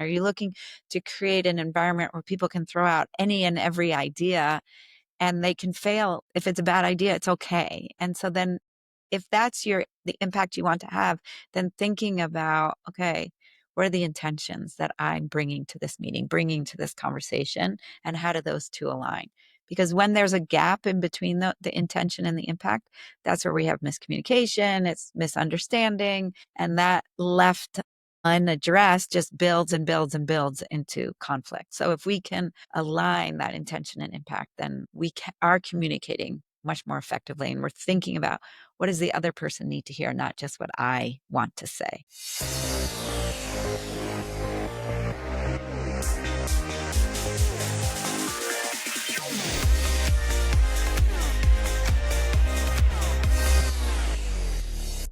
Are you looking to create an environment where people can throw out any and every idea and they can fail? If it's a bad idea, it's okay. And so then if that's the impact you want to have, then thinking about, okay, what are the intentions that I'm bringing to this meeting, bringing to this conversation, and how do those two align? Because when there's a gap in between the intention and the impact, that's where we have miscommunication, it's misunderstanding, and that left unaddressed just builds and builds and builds into conflict. So if we can align that intention and impact, then are communicating much more effectively, and we're thinking about what does the other person need to hear, not just what I want to say.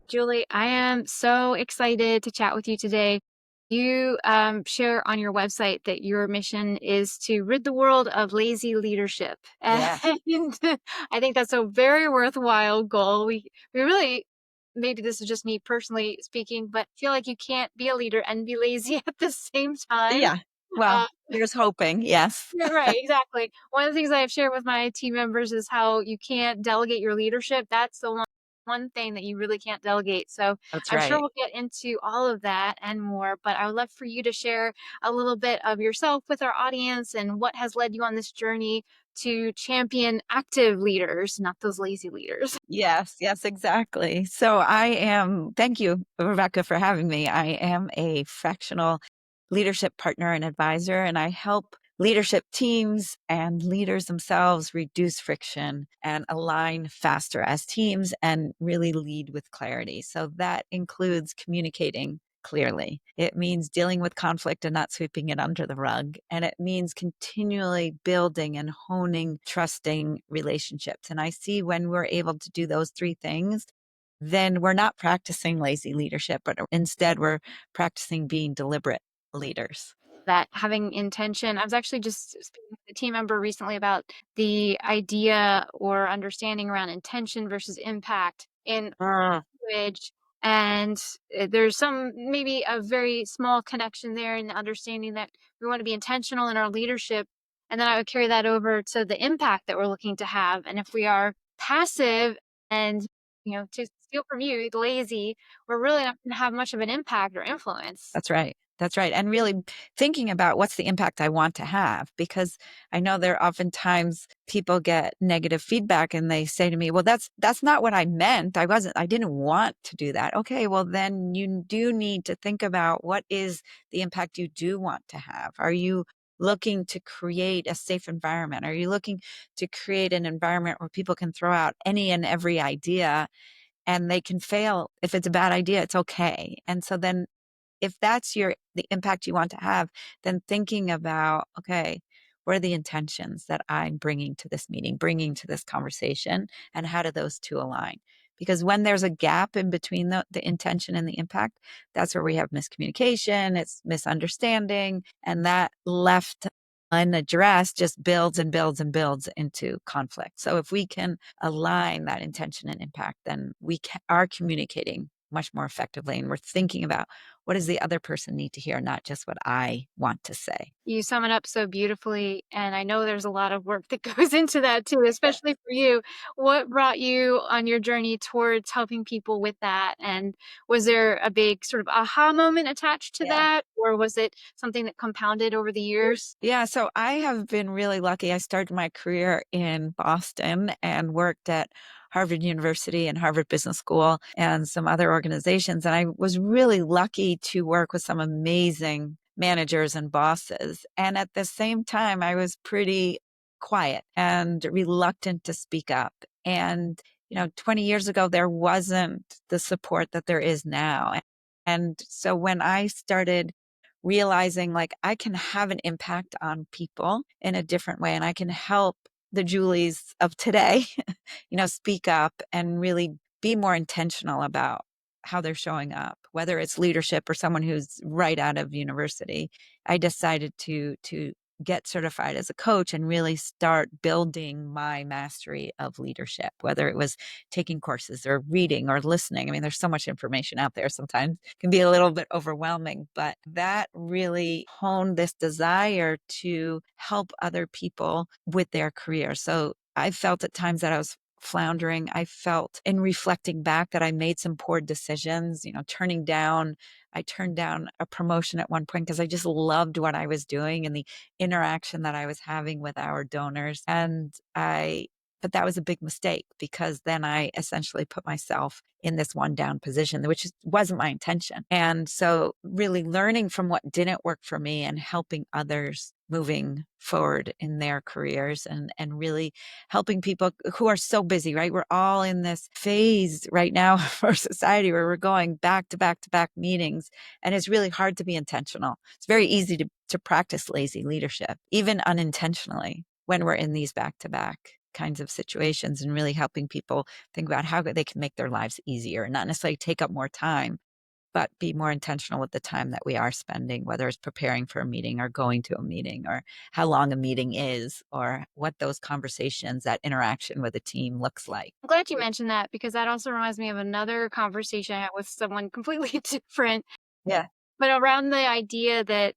Julie, I am so excited to chat with you today. You share on your website that your mission is to rid the world of lazy leadership. And Yeah. I think that's a very worthwhile goal. We really, maybe this is just me personally speaking, but feel like you can't be a leader and be lazy at the same time. Yeah. Well, Uh, here's hoping. Yes. yeah, right, exactly. One of the things I've shared with my team members is how you can't delegate your leadership. That's the one thing that you really can't delegate. So That's I'm sure right. we'll get into all of that and more, but I would love for you to share a little bit of yourself with our audience and what has led you on this journey to champion active leaders, not those lazy leaders. Yes, yes, exactly. So thank you, Rebecca, for having me. I am a fractional leadership partner and advisor, and I help leadership teams and leaders themselves reduce friction and align faster as teams and really lead with clarity. So that includes communicating clearly. It means dealing with conflict and not sweeping it under the rug. And it means continually building and honing trusting relationships. And I see when we're able to do those three things, then we're not practicing lazy leadership, but instead we're practicing being deliberate leaders. That having intention. I was actually just speaking with a team member recently about the idea or understanding around intention versus impact in Mm, language. And there's some, maybe a very small connection there in the understanding that we want to be intentional in our leadership. And then I would carry that over to the impact that we're looking to have. And if we are passive and, to steal from you, lazy, we're really not going to have much of an impact or influence. that's right. That's right. And really thinking about what's the impact I want to have, because I know there are oftentimes people get negative feedback and they say to me, well, that's not what I meant. I didn't want to do that. Okay, well, then you do need to think about what is the impact you do want to have. Are you looking to create a safe environment? Are you looking to create an environment where people can throw out any and every idea and they can fail? If it's a bad idea, it's okay. And so then if that's the impact you want to have, then thinking about, okay, what are the intentions that I'm bringing to this meeting, bringing to this conversation, and how do those two align? Because when there's a gap in between the intention and the impact, that's where we have miscommunication, it's misunderstanding, and that left unaddressed just builds and builds and builds into conflict. So if we can align that intention and impact, then are communicating much more effectively, and we're thinking about what does the other person need to hear, not just what I want to say. You sum it up so beautifully, and I know there's a lot of work that goes into that too, especially for you. What brought you on your journey towards helping people with that? And was there a big sort of aha moment attached to Yeah. that, or was it something that compounded over the years? Yeah, so I have been really lucky. I started my career in Boston and worked at Harvard University and Harvard Business School and some other organizations. And I was really lucky to work with some amazing managers and bosses. And at the same time, I was pretty quiet and reluctant to speak up. And 20 years ago, there wasn't the support that there is now. And so when I started realizing like I can have an impact on people in a different way and I can help the Julies of today, speak up and really be more intentional about how they're showing up, whether it's leadership or someone who's right out of university. I decided to get certified as a coach and really start building my mastery of leadership, whether it was taking courses or reading or listening. I mean, there's so much information out there sometimes it can be a little bit overwhelming, but that really honed this desire to help other people with their career. So I felt at times that I was floundering. I felt in reflecting back that I made some poor decisions, I turned down a promotion at one point because I just loved what I was doing and the interaction that I was having with our donors. But that was a big mistake because then I essentially put myself in this one down position, which wasn't my intention. And so, really learning from what didn't work for me and helping others moving forward in their careers and really helping people who are so busy, right? We're all in this phase right now for society where we're going back to back to back meetings, and it's really hard to be intentional. It's very easy to practice lazy leadership, even unintentionally, when we're in these back to back kinds of situations, and really helping people think about how they can make their lives easier, not necessarily take up more time, but be more intentional with the time that we are spending, whether it's preparing for a meeting or going to a meeting or how long a meeting is or what those conversations, that interaction with a team looks like. I'm glad you mentioned that because that also reminds me of another conversation I had with someone completely different, Yeah. but around the idea that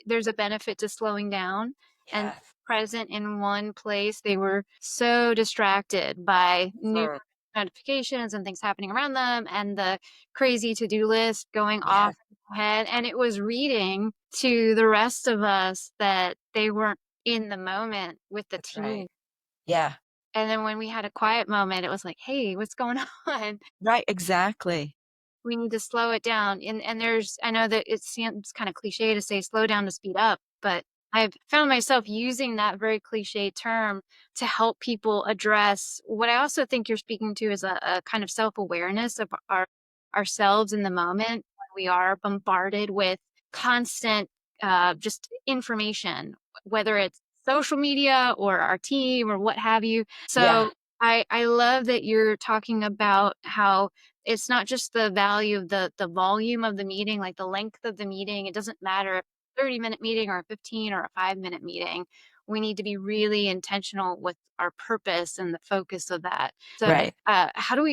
there's a benefit to slowing down and Yes. present in one place. They were so distracted by new Mm. notifications and things happening around them and the crazy to-do list going off Yes. ahead. And it was reading to the rest of us that they weren't in the moment with the That's team. right. Yeah. And then when we had a quiet moment, it was like, hey, what's going on? Right. Exactly. We need to slow it down. And there's I know that it seems kind of cliche to say slow down to speed up, but I've found myself using that very cliche term to help people address what I also think you're speaking to is a kind of self-awareness of ourselves in the moment when we are bombarded with constant just information, whether it's social media or our team or what have you. Yeah. So I love that you're talking about how it's not just the value of the volume of the meeting, like the length of the meeting. It doesn't matter if it's a 30-minute meeting or a 15 or a 5-minute meeting. We need to be really intentional with our purpose and the focus of that. So, Right.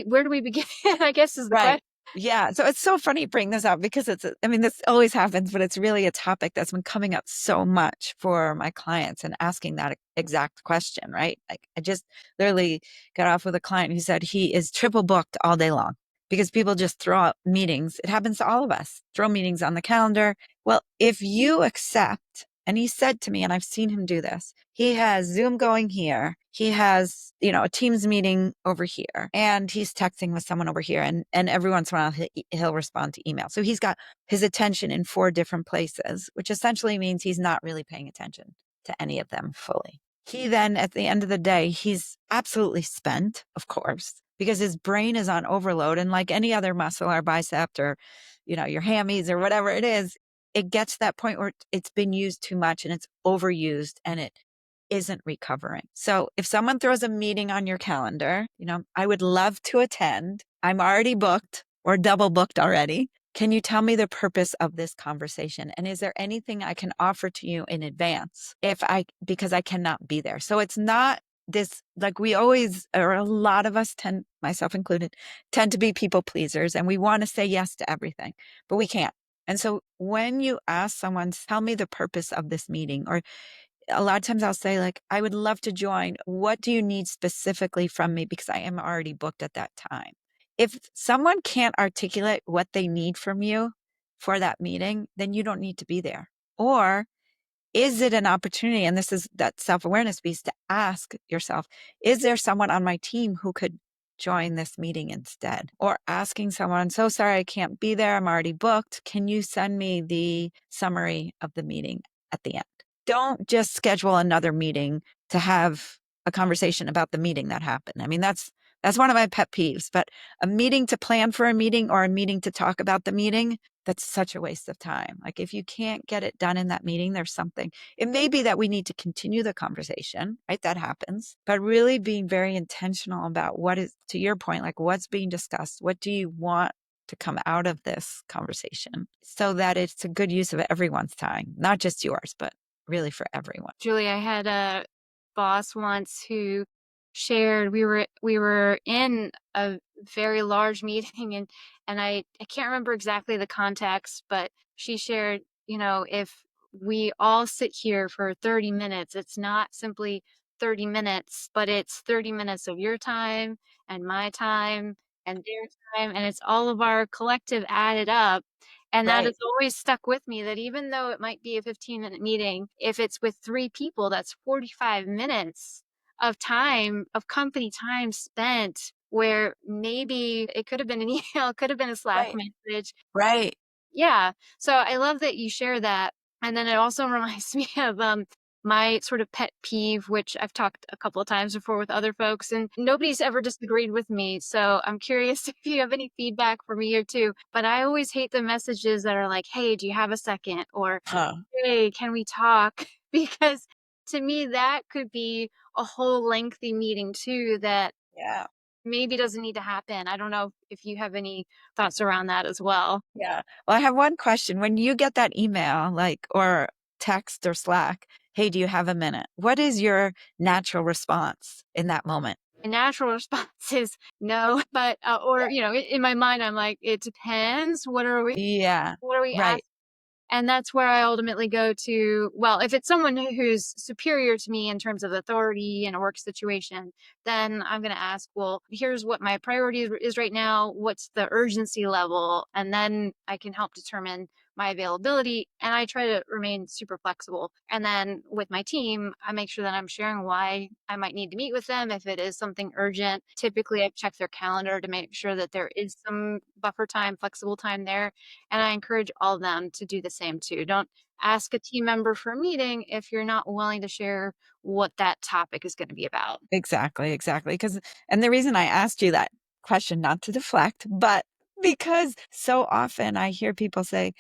where do we begin? I guess is the Right. question. Yeah. So it's so funny you bring this up because I mean, this always happens, but it's really a topic that's been coming up so much for my clients and asking that exact question, right? Like I just literally got off with a client who said he is triple booked all day long because people just throw out meetings. It happens to all of us, throw meetings on the calendar. Well, if you accept, and he said to me, and I've seen him do this, he has Zoom going here. He has, a Teams meeting over here, and he's texting with someone over here. And every once in a while, he'll respond to email. So he's got his attention in 4 different places, which essentially means he's not really paying attention to any of them fully. He then, at the end of the day, he's absolutely spent, of course, because his brain is on overload. And like any other muscle, our bicep or, your hammies or whatever it is, it gets to that point where it's been used too much and it's overused and it isn't recovering. So if someone throws a meeting on your calendar, I would love to attend. I'm already booked or double booked already. Can you tell me the purpose of this conversation? And is there anything I can offer to you in advance because I cannot be there? So it's not this, like we always, or a lot of us myself included, tend to be people pleasers and we want to say yes to everything, but we can't. And so when you ask someone, tell me the purpose of this meeting, or a lot of times I'll say, like, I would love to join. What do you need specifically from me? Because I am already booked at that time. If someone can't articulate what they need from you for that meeting, then you don't need to be there. Or is it an opportunity? And this is that self awareness piece to ask yourself, is there someone on my team who could join this meeting instead? Or asking someone, so sorry, I can't be there. I'm already booked. Can you send me the summary of the meeting at the end? Don't just schedule another meeting to have a conversation about the meeting that happened. I mean, that's one of my pet peeves, but a meeting to plan for a meeting or a meeting to talk about the meeting, that's such a waste of time. Like if you can't get it done in that meeting, there's something. It may be that we need to continue the conversation, right? That happens, but really being very intentional about what is, to your point, like what's being discussed. What do you want to come out of this conversation so that it's a good use of everyone's time, not just yours, but really for everyone. Julie, I had a boss once who shared we were in a very large meeting, and I can't remember exactly the context, but she shared, if we all sit here for 30 minutes, it's not simply 30 minutes, but it's 30 minutes of your time and my time and their time, and it's all of our collective added up. And that has Right. always stuck with me, that even though it might be a 15-minute meeting, if it's with 3 people, that's 45 minutes of time, of company time spent, where maybe it could have been an email, it could have been a Slack Right. message. Right. Yeah. So I love that you share that. And then it also reminds me of my sort of pet peeve, which I've talked a couple of times before with other folks, and nobody's ever disagreed with me. So I'm curious if you have any feedback for me or two. But I always hate the messages that are like, "Hey, do you have a second?" Or Huh. "Hey, can we talk?" Because to me, that could be a whole lengthy meeting too that Yeah. maybe doesn't need to happen. I don't know if you have any thoughts around that as well. Yeah. Well, I have one question. When you get that email, like, or text or Slack, hey, do you have a minute? What is your natural response in that moment? My natural response is no, but or Yeah. in my mind, I'm like, it depends. Yeah. What are we Right. asking? And that's where I ultimately go to, well, if it's someone who's superior to me in terms of authority in a work situation, then I'm going to ask, well, here's what my priority is right now. What's the urgency level? And then I can help determine my availability. And I try to remain super flexible. And then with my team, I make sure that I'm sharing why I might need to meet with them if it is something urgent. Typically, I check their calendar to make sure that there is some buffer time, flexible time there, and I encourage all of them to do the same too. Don't ask a team member for a meeting if you're not willing to share what that topic is going to be about. Exactly. Exactly. Because, and the reason I asked you that question, not to deflect, but because so often I hear people say,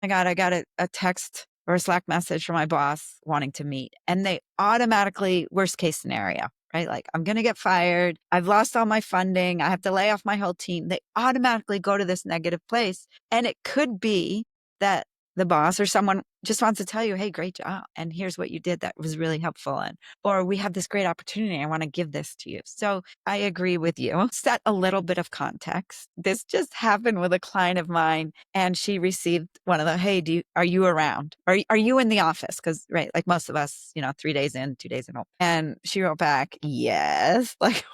my God, I got a text or a Slack message from my boss wanting to meet. And they automatically, worst case scenario, right? Like, I'm going to get fired. I've lost all my funding. I have to lay off my whole team. They automatically go to this negative place. And it could be that the boss or someone just wants to tell you, hey, great job. And here's what you did that was really helpful. And, or we have this great opportunity. I want to give this to you. So I agree with you. Set a little bit of context. This just happened with a client of mine, and she received one of the, hey, are you around? Are you in the office? Because, right, like most of us, 3 days in, 2 days in home. And she wrote back, yes. Like,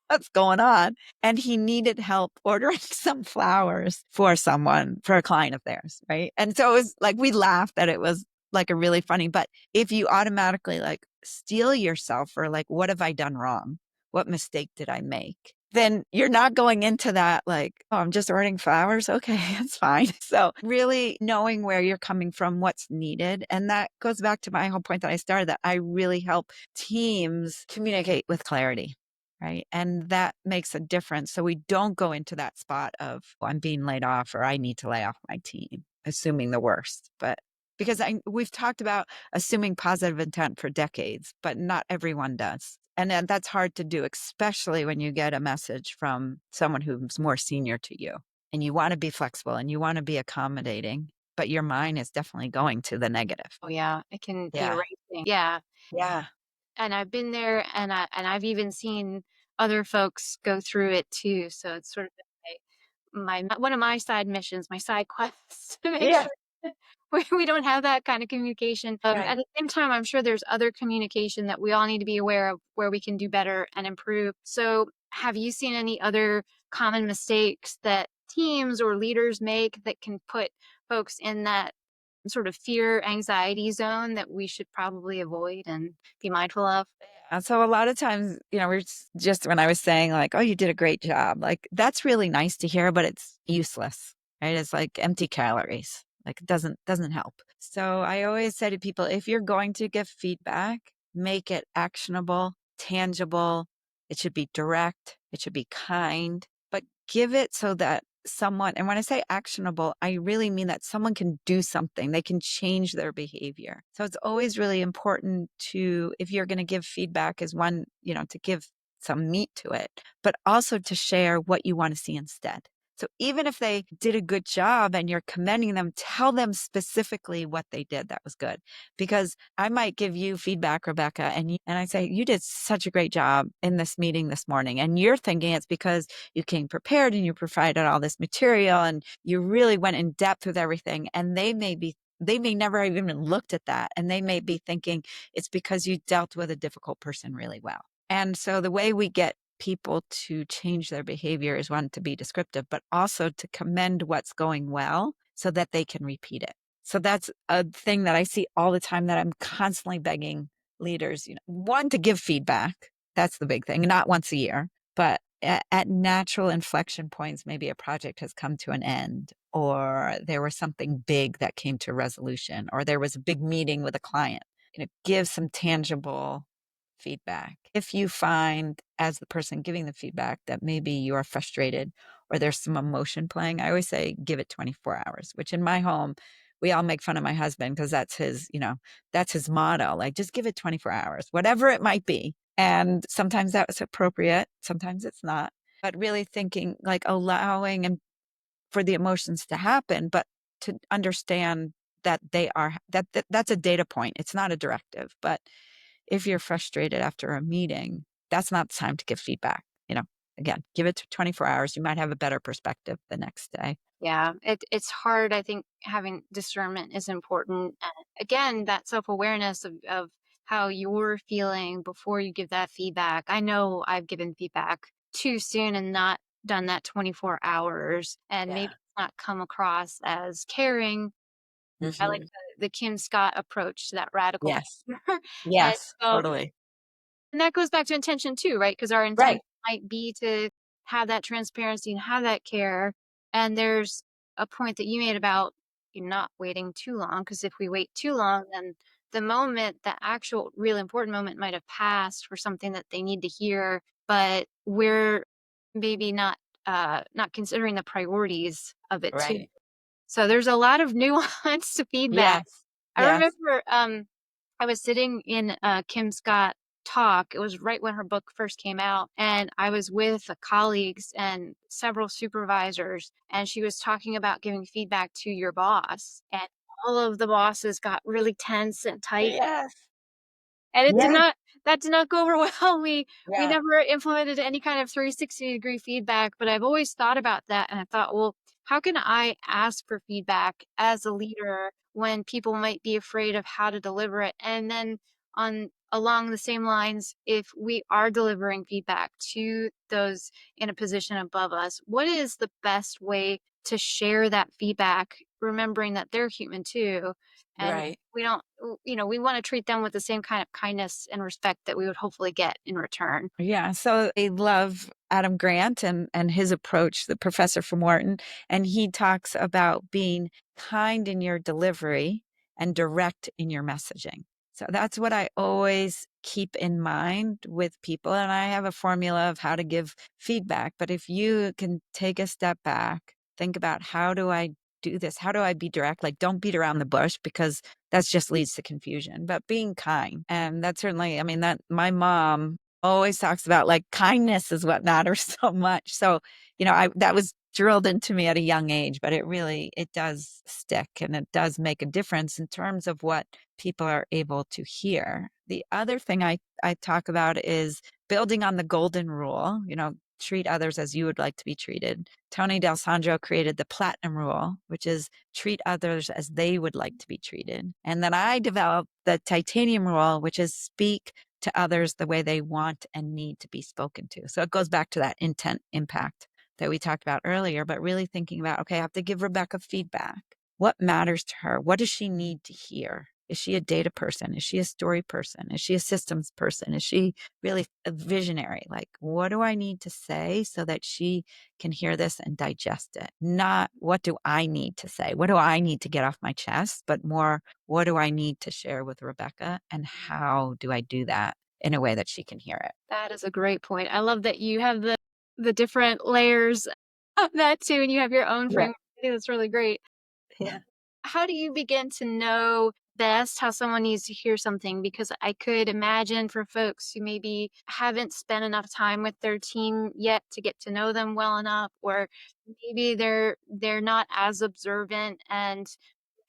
what's going on? And he needed help ordering some flowers for someone, for a client of theirs. Right. And so it was like, we laughed that it was like a really funny, but if you automatically like steel yourself or like, what have I done wrong? What mistake did I make? Then you're not going into that like, oh, I'm just ordering flowers. Okay, that's fine. So really knowing where you're coming from, what's needed. And that goes back to my whole point that I started, that I really help teams communicate with clarity. Right. And that makes a difference. So we don't go into that spot of, "Oh, I'm being laid off or I need to lay off my team," assuming the worst. But because we've talked about assuming positive intent for decades, but not everyone does. And then that's hard to do, especially when you get a message from someone who's more senior to you and you want to be flexible and you want to be accommodating, but your mind is definitely going to the negative. Oh yeah, it can be Yeah. erasing. Yeah, Yeah. and I've been there, and I've even seen other folks go through it too. So it's sort of my one of my side missions, my side quests to make Yeah. sure we don't have that kind of communication. At Right. the same time, I'm sure there's other communication that we all need to be aware of where we can do better and improve. So, have you seen any other common mistakes that teams or leaders make that can put folks in that sort of fear, anxiety zone that we should probably avoid and be mindful of? And so a lot of times, we're just when I was saying like, oh, you did a great job, like that's really nice to hear, but it's useless, right? It's like empty calories. Like it doesn't help. So I always say to people, if you're going to give feedback, make it actionable, tangible. It should be direct. It should be kind, but give it so that someone, and when I say actionable, I really mean that someone can do something, they can change their behavior. So it's always really important to, if you're going to give feedback, is one, to give some meat to it, but also to share what you want to see instead. So even if they did a good job and you're commending them, tell them specifically what they did that was good. Because I might give you feedback, Rebecca, and I say, you did such a great job in this meeting this morning. And you're thinking it's because you came prepared and you provided all this material and you really went in depth with everything. And they may never have even looked at that. And they may be thinking it's because you dealt with a difficult person really well. And so the way we get people to change their behavior is one, to be descriptive, but also to commend what's going well so that they can repeat it. So that's a thing that I see all the time that I'm constantly begging leaders, one, to give feedback. That's the big thing, not once a year, but at natural inflection points, maybe a project has come to an end, or there was something big that came to resolution, or there was a big meeting with a client. Give some tangible feedback. If you find, as the person giving the feedback, that maybe you are frustrated or there's some emotion playing, I always say give it 24 hours, which in my home, we all make fun of my husband because that's his motto. Like, just give it 24 hours, whatever it might be. And sometimes that's appropriate, sometimes it's not. But really thinking, like, allowing and for the emotions to happen, but to understand that that's a data point. It's not a directive. But if you're frustrated after a meeting, that's not the time to give feedback. Again, give it to 24 hours. You might have a better perspective the next day. Yeah, it's hard. I think having discernment is important. And again, that self-awareness of how you're feeling before you give that feedback. I know I've given feedback too soon and not done that 24 hours, and maybe Yeah. it's not come across as caring. I like Hmm. the Kim Scott approach to that radical Yes. behavior. And Yes. so Totally. and that goes back to intention too, right? Because our Right. intent might be to have that transparency and have that care. And there's a point that you made about you not waiting too long. Because if we wait too long, then the actual real important moment might have passed for something that they need to hear, but we're maybe not considering the priorities of it too. Right. So there's a lot of nuance to feedback. Yes. I Yes. remember I was sitting in a Kim Scott talk. It was right when her book first came out. And I was with colleagues and several supervisors. And she was talking about giving feedback to your boss. And all of the bosses got really tense and tight. Yes. And it did Yes. not that did not go over well. We Yeah. never implemented any kind of 360-degree feedback, but I've always thought about that, and I thought, "Well, how can I ask for feedback as a leader when people might be afraid of how to deliver it?" And then on along the same lines, if we are delivering feedback to those in a position above us, what is the best way to share that feedback, remembering that they're human too, and Right. we don't we want to treat them with the same kind of kindness and respect that we would hopefully get in return. Yeah, so I love Adam Grant and his approach, the professor from Wharton, and he talks about being kind in your delivery and direct in your messaging. So that's what I always keep in mind with people, and I have a formula of how to give feedback, but if you can take a step back, think about, how do I do this? How do I be direct? Like, don't beat around the bush, because that just leads to confusion, but being kind. And that certainly, I mean, that my mom always talks about, like, kindness is what matters so much. So, I that was drilled into me at a young age, but it does stick, and it does make a difference in terms of what people are able to hear. The other thing I talk about is building on the golden rule, treat others as you would like to be treated. Tony D'Alessandro created the platinum rule, which is treat others as they would like to be treated. And then I developed the titanium rule, which is speak to others the way they want and need to be spoken to. So it goes back to that intent impact that we talked about earlier, but really thinking about, okay, I have to give Rebecca feedback. What matters to her? What does she need to hear? Is she a data person? Is she a story person? Is she a systems person? Is she really a visionary? Like, what do I need to say so that she can hear this and digest it? Not what do I need to say? What do I need to get off my chest? But more, what do I need to share with Rebecca? And how do I do that in a way that she can hear it? That is a great point. I love that you have the different layers of that too, and you have your own Right. framework. I think that's really great. Yeah. How do you begin to know best how someone needs to hear something, because I could imagine for folks who maybe haven't spent enough time with their team yet to get to know them well enough, or maybe they're not as observant and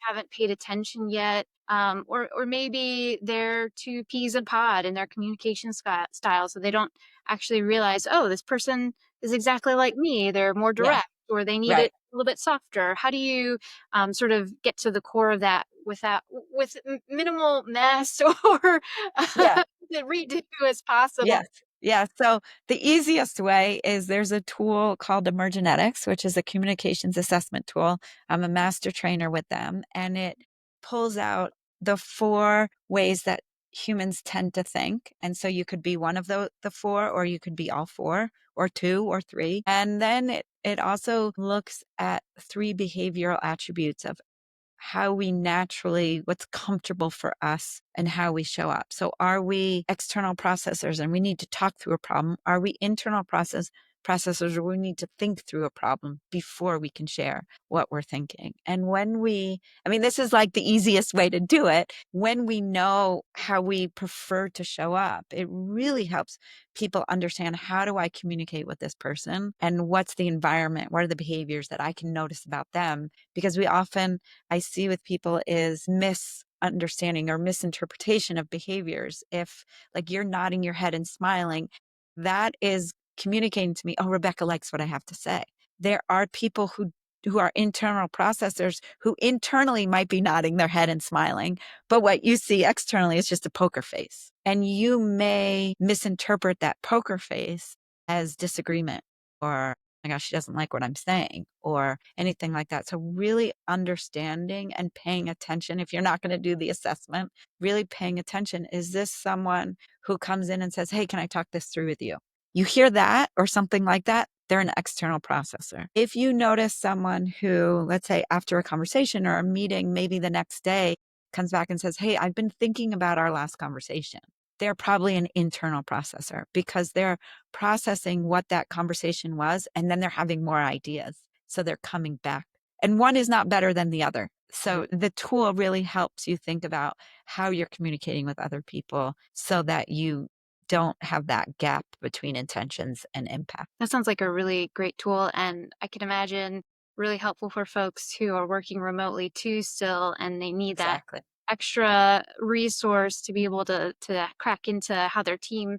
haven't paid attention yet, or maybe they're too peas in pod in their communication style, so they don't actually realize, oh, this person is exactly like me. They're more Yeah, direct, or they need right. it a little bit softer. How do you sort of get to the core of that with minimal mess or Yeah. to redo as possible? Yes. Yeah. So the easiest way is there's a tool called Emergenetics, which is a communications assessment tool. I'm a master trainer with them, and it pulls out the 4 ways that humans tend to think. And so you could be one of the 4, or you could be all 4, or 2, or 3. And then it also looks at 3 behavioral attributes of how we naturally, what's comfortable for us and how we show up. So are we external processors and we need to talk through a problem? Are we internal processors where we need to think through a problem before we can share what we're thinking? And I mean, this is like the easiest way to do it. When we know how we prefer to show up, it really helps people understand, how do I communicate with this person, and what's the environment? What are the behaviors that I can notice about them? Because we often, I see with people, is misunderstanding or misinterpretation of behaviors. If, like, you're nodding your head and smiling, that is communicating to me, oh, Rebecca likes what I have to say. There are people who are internal processors who internally might be nodding their head and smiling, but what you see externally is just a poker face. And you may misinterpret that poker face as disagreement, or, my gosh, she doesn't like what I'm saying, or anything like that. So really understanding and paying attention, if you're not going to do the assessment, really paying attention. Is this someone who comes in and says, hey, can I talk this through with you? You hear that or something like that, they're an external processor. If you notice someone who, let's say after a conversation or a meeting, maybe the next day comes back and says, hey, I've been thinking about our last conversation, they're probably an internal processor, because they're processing what that conversation was, and then they're having more ideas. So they're coming back. And one is not better than the other. So the tool really helps you think about how you're communicating with other people so that you don't have that gap between intentions and impact. That sounds like a really great tool, and I can imagine really helpful for folks who are working remotely too still, and they need that Exactly. extra resource to be able to crack into how their team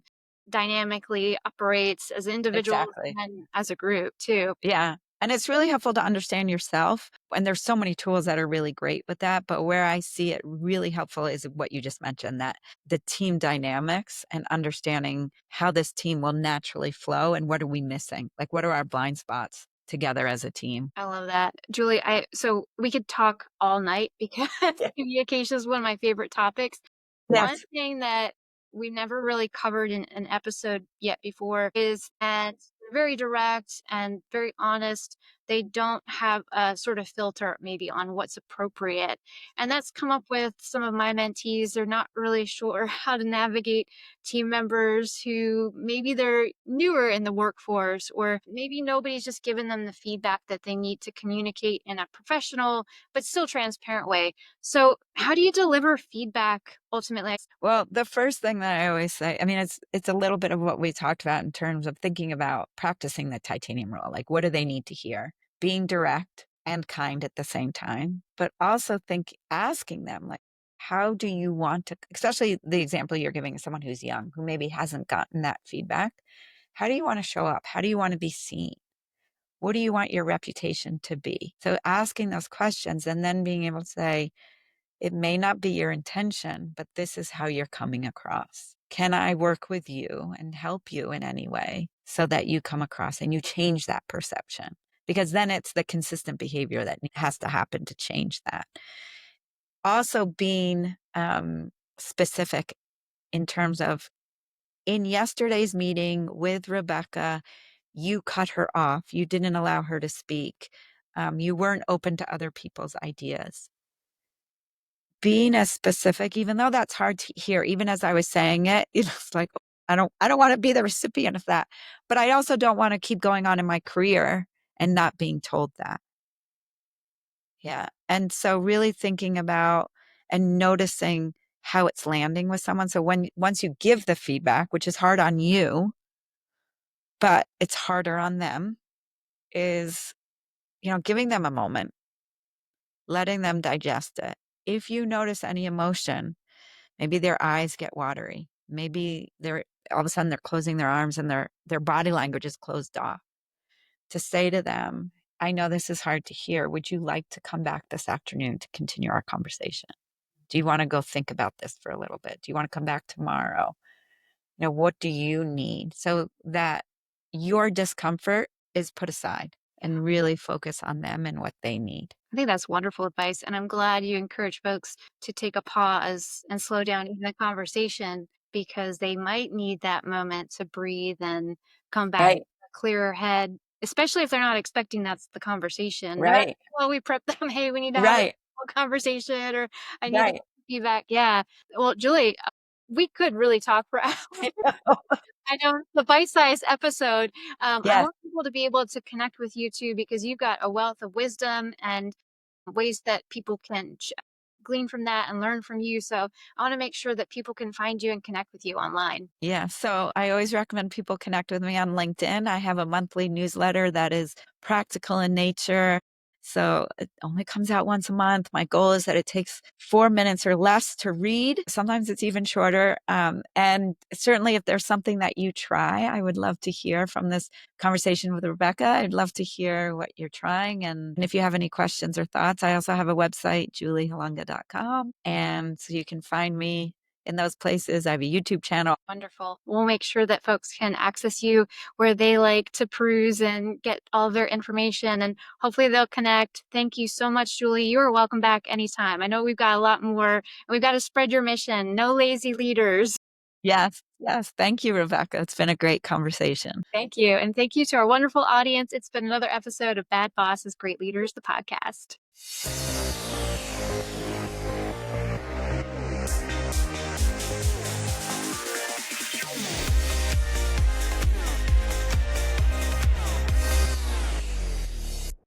dynamically operates as individuals Exactly. and as a group too. Yeah. And it's really helpful to understand yourself. And there's so many tools that are really great with that. But where I see it really helpful is what you just mentioned, that the team dynamics and understanding how this team will naturally flow and what are we missing? Like, what are our blind spots together as a team? I love that. Julie, I so we could talk all night because Yeah. communication is one of my favorite topics. One Yes. thing that we never really covered in an episode yet before is that they're very direct and very honest. They don't have a sort of filter maybe on what's appropriate. And that's come up with some of my mentees. They're not really sure how to navigate team members who maybe they're newer in the workforce, or maybe nobody's just given them the feedback that they need to communicate in a professional but still transparent way. So, how do you deliver feedback ultimately? Well, the first thing that I always say, I mean, it's a little bit of what we talked about in terms of thinking about practicing the titanium rule. Like, what do they need to hear? Being direct and kind at the same time, but also asking them, like, how do you want to, especially the example you're giving is someone who's young, who maybe hasn't gotten that feedback. How do you want to show up? How do you want to be seen? What do you want your reputation to be? So asking those questions and then being able to say, it may not be your intention, but this is how you're coming across. Can I work with you and help you in any way so that you come across and you change that perception? Because then it's the consistent behavior that has to happen to change that. Also, being specific in terms of, in yesterday's meeting with Rebecca, you cut her off. You didn't allow her to speak. You weren't open to other people's ideas. Being as specific, even though that's hard to hear, even as I was saying it, it's like, I don't wanna be the recipient of that, but I also don't wanna keep going on in my career and not being told that. Yeah, and so really thinking about and noticing how it's landing with someone. So once you give the feedback, which is hard on you, but it's harder on them, is, giving them a moment, letting them digest it. If you notice any emotion, maybe their eyes get watery. Maybe they're all of a sudden they're closing their arms and their body language is closed off. To say to them, I know this is hard to hear. Would you like to come back this afternoon to continue our conversation? Do you want to go think about this for a little bit? Do you want to come back tomorrow? What do you need? So that your discomfort is put aside and really focus on them and what they need. I think that's wonderful advice. And I'm glad you encourage folks to take a pause and slow down even the conversation because they might need that moment to breathe and come back Right, with a clearer head, especially if they're not expecting that's the conversation. They're not, right, well, we prep them, hey, we need to have a right, whole conversation or I need to right. get feedback. Yeah. Well, Julie, we could really talk for hours. I know the bite-sized episode. I Yes, want people to be able to connect with you too because you've got a wealth of wisdom and ways that people can glean from that and learn from you. So I want to make sure that people can find you and connect with you online. yeah. So I always recommend people connect with me on LinkedIn. I have a monthly newsletter that is practical in nature. So it only comes out once a month. My goal is that it takes 4 minutes or less to read. Sometimes it's even shorter. And certainly, if there's something that you try, I would love to hear from this conversation with Rebecca. I'd love to hear what you're trying. And if you have any questions or thoughts, I also have a website, julieholunga.com. And so you can find me in those places. I have a YouTube channel. Wonderful. We'll make sure that folks can access you where they like to peruse and get all of their information and hopefully they'll connect. Thank you so much, Julie. You are welcome back anytime. I know we've got a lot more and we've got to spread your mission. No lazy leaders. Yes, yes. Thank you, Rebecca. It's been a great conversation. Thank you. And thank you to our wonderful audience. It's been another episode of Bad Bosses, Great Leaders, the podcast.